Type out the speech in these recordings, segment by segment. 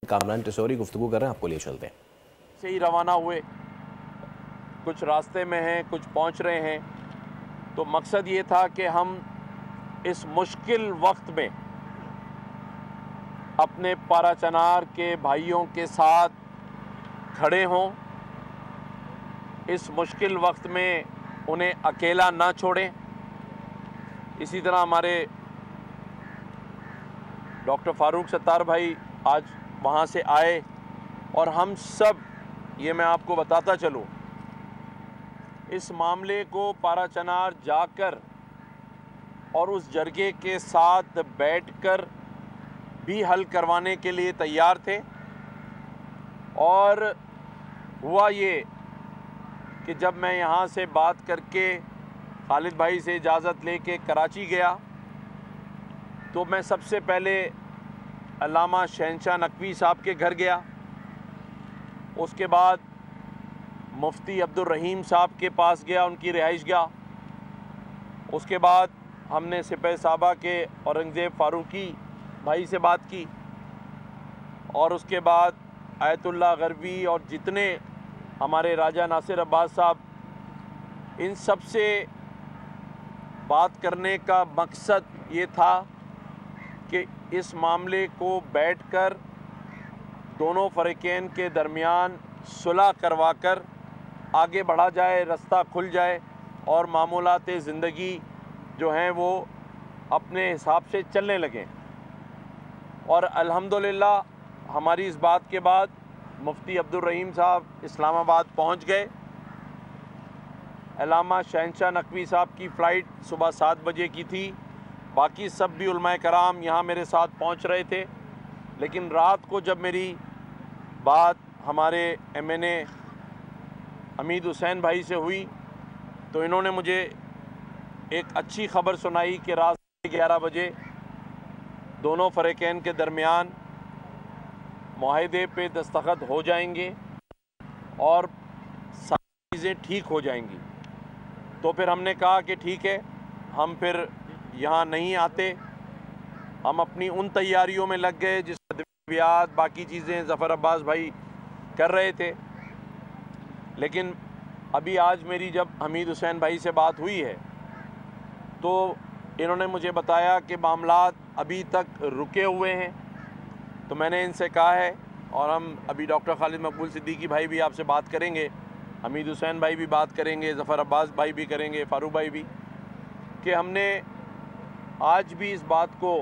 कामरान टिशोरी गुफ्तगू कर रहे हैं, आपको लिए चलते हैं। से ही रवाना हुए, कुछ रास्ते में हैं, कुछ पहुंच रहे हैं। तो मकसद ये था कि हम इस मुश्किल वक्त में अपने पाराचनार के भाइयों के साथ खड़े हों, इस मुश्किल वक्त में उन्हें अकेला ना छोड़ें। इसी तरह हमारे डॉक्टर फ़ारूक सत्तार भाई आज वहाँ से आए और हम सब, ये मैं आपको बताता चलूँ, इस मामले को पाराचनार जाकर और उस जरगे के साथ बैठकर भी हल करवाने के लिए तैयार थे। और हुआ ये कि जब मैं यहाँ से बात करके खालिद भाई से इजाज़त लेके कराची गया तो मैं सबसे पहले अल्लामा शहनशाह नकवी साहब के घर गया। उसके बाद मुफ्ती अब्दुल रहीम साहब के पास गया, उनकी रिहाइश गया। उसके बाद हमने सिपह साहबा के औरंगज़ेब फ़ारूकी भाई से बात की और उसके बाद आयतुल्लाह गरबी और जितने हमारे राजा नासिर अब्बास साहब, इन सब से बात करने का मकसद ये था कि इस मामले को बैठकर दोनों फ़रीक़ैन के दरमियान सुलह करवाकर आगे बढ़ा जाए, रास्ता खुल जाए और मामूलात ज़िंदगी जो हैं वो अपने हिसाब से चलने लगें। और अल्हम्दुलिल्लाह हमारी इस बात के बाद मुफ्ती अब्दुल रहीम साहब इस्लामाबाद पहुंच गए। अल्लामा शहनशाह नकवी साहब की फ़्लाइट सुबह 7 बजे की थी। बाकी सब भी उलमाए कराम यहाँ मेरे साथ पहुँच रहे थे। लेकिन रात को जब मेरी बात हमारे MNA हमीद हुसैन भाई से हुई तो इन्होंने मुझे एक अच्छी ख़बर सुनाई कि रात 11 बजे दोनों फ़रीक़ैन के दरमियान मुआहदे पे दस्तखत हो जाएंगे और सारी चीज़ें ठीक हो जाएंगी। तो फिर हमने कहा कि ठीक है, हम फिर यहाँ नहीं आते। हम अपनी उन तैयारियों में लग गए जिस अद्वियात बाकी चीज़ें ज़फ़र अब्बास भाई कर रहे थे। लेकिन अभी आज मेरी जब हमीद हुसैन भाई से बात हुई है तो इन्होंने मुझे बताया कि मामलात अभी तक रुके हुए हैं। तो मैंने इनसे कहा है, और हम अभी डॉक्टर खालिद मकबूल सिद्दीकी भाई भी आपसे बात करेंगे, हमीद हुसैन भाई भी बात करेंगे, ज़फ़र अब्बास भाई भी करेंगे, फ़ारूक भाई भी, कि हमने आज भी इस बात को,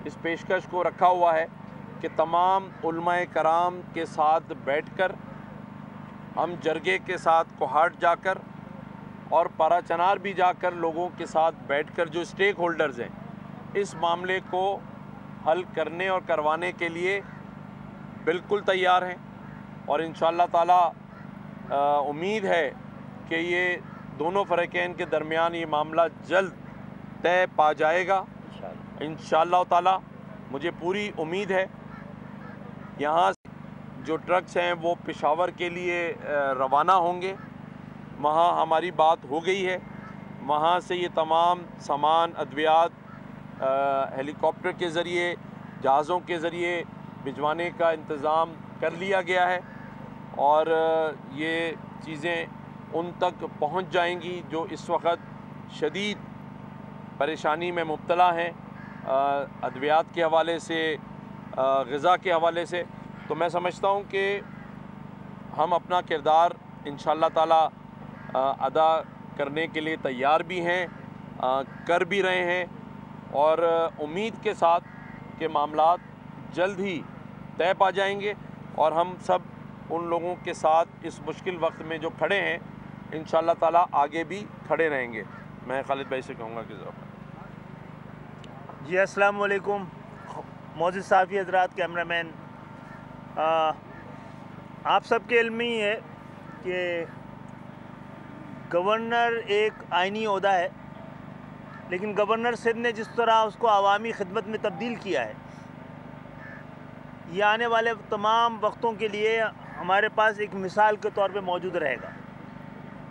इस पेशकश को रखा हुआ है कि तमाम उलमाए कराम के साथ बैठकर हम जरगे के साथ कोहाट जाकर और पाराचनार भी जाकर लोगों के साथ बैठकर जो स्टेक होल्डर्स हैं इस मामले को हल करने और करवाने के लिए बिल्कुल तैयार हैं। और इंशाअल्लाह ताला उम्मीद है कि ये दोनों फ़रीक़ैन के दरमियान ये मामला जल्द तय पा जाएगा इंशाअल्लाह ताला। मुझे पूरी उम्मीद है। यहाँ जो ट्रक्स हैं वो पेशावर के लिए रवाना होंगे। वहाँ हमारी बात हो गई है, वहाँ से ये तमाम सामान अद्वियात हेलीकॉप्टर के ज़रिए, जहाज़ों के ज़रिए भिजवाने का इंतज़ाम कर लिया गया है और ये चीज़ें उन तक पहुँच जाएंगी जो इस वक्त शदीद परेशानी में मुब्तला हैं अद्वियात के हवाले से, ग़िज़ा के हवाले से। तो मैं समझता हूँ कि हम अपना किरदार इंशाअल्लाह ताला अदा करने के लिए तैयार भी हैं, कर भी रहे हैं और उम्मीद के साथ कि मामलात जल्द ही तय पा जाएंगे और हम सब उन लोगों के साथ इस मुश्किल वक्त में जो खड़े हैं इंशाअल्लाह ताला आगे भी खड़े रहेंगे। मैं खालिद भाई से कहूँगा कि जी अस्सलाम वालेकुम मौजूद साफ़ी हज़रात, कैमरामैन, आप सबके इल्म ही है कि गवर्नर एक आइनी ओहदा है, लेकिन गवर्नर सिंध ने जिस तरह उसको अवामी खिदमत में तब्दील किया है, ये आने वाले तमाम वक्तों के लिए हमारे पास एक मिसाल के तौर पे मौजूद रहेगा।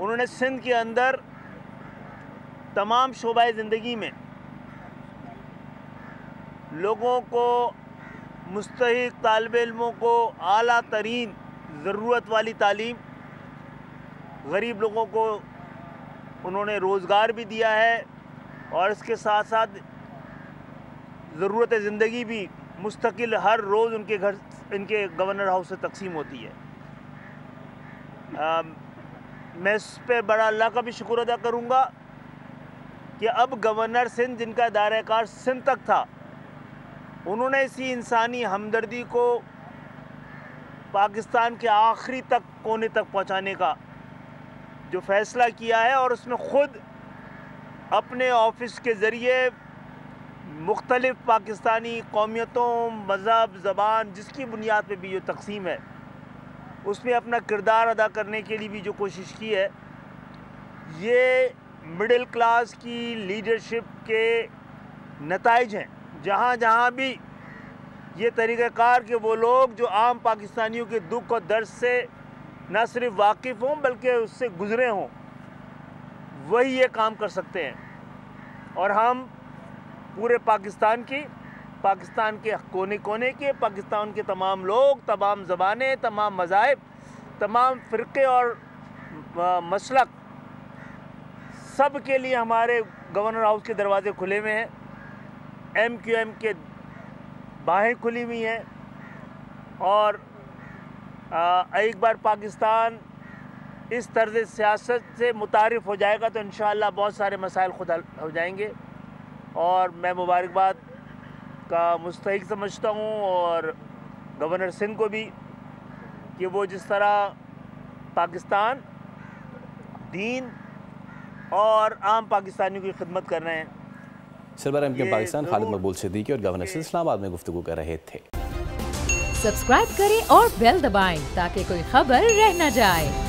उन्होंने सिंध के अंदर तमाम शोबाए ज़िंदगी में लोगों को मुस्तहिक तालिब इल्मों को आला तरीन ज़रूरत वाली तालीम, गरीब लोगों को उन्होंने रोज़गार भी दिया है और इसके साथ साथ ज़रूरत ज़िंदगी भी मुस्तकिल हर रोज़ उनके घर, इनके गवर्नर हाउस से तकसीम होती है। मैं इस पर बड़ा अल्लाह का भी शुक्र अदा करूँगा कि अब गवर्नर सिंध, जिनका दायरा कार सिंध तक था, उन्होंने इसी इंसानी हमदर्दी को पाकिस्तान के आखिरी तक कोने तक पहुँचाने का जो फ़ैसला किया है और उसमें ख़ुद अपने ऑफिस के ज़रिए मुख्तलिफ़ पाकिस्तानी कौमियतों, मज़हब, ज़बान, जिसकी बुनियाद पे भी जो तकसीम है, उसमें अपना किरदार अदा करने के लिए भी जो कोशिश की है, ये मिडिल क्लास की लीडरशिप के नताइज हैं। जहाँ जहाँ भी ये तरीक़ाकार के वो लोग जो आम पाकिस्तानियों के दुख और दर्द से न सिर्फ वाकिफ़ हों बल्कि उससे गुज़रे हों, वही ये काम कर सकते हैं। और हम पूरे पाकिस्तान के कोने कोने के, पाकिस्तान के तमाम लोग, तमाम ज़बानें, तमाम मज़ाहिब, तमाम फ़िरक़े और मसलक, सब के लिए हमारे गवर्नर हाउस के दरवाज़े खुले हुए हैं। MQM के बाहें खुली हुई हैं और एक बार पाकिस्तान इस तर्ज़ सियासत से मुतारिफ़ हो जाएगा तो इंशाअल्लाह बहुत सारे मसाइल खुद हल हो जाएंगे। और मैं मुबारकबाद का मुस्तहिक समझता हूँ और गवर्नर सिंध को भी कि वो जिस तरह पाकिस्तान, दीन और आम पाकिस्तानियों की खिदमत कर रहे हैं। सरबराह MQM पाकिस्तान खालिद मकबूल सिद्दीकी और गवर्नर सिंध इस्लामाबाद में गुफ्तगू कर रहे थे। सब्सक्राइब करें और बेल दबाएं ताकि कोई खबर रह न जाए।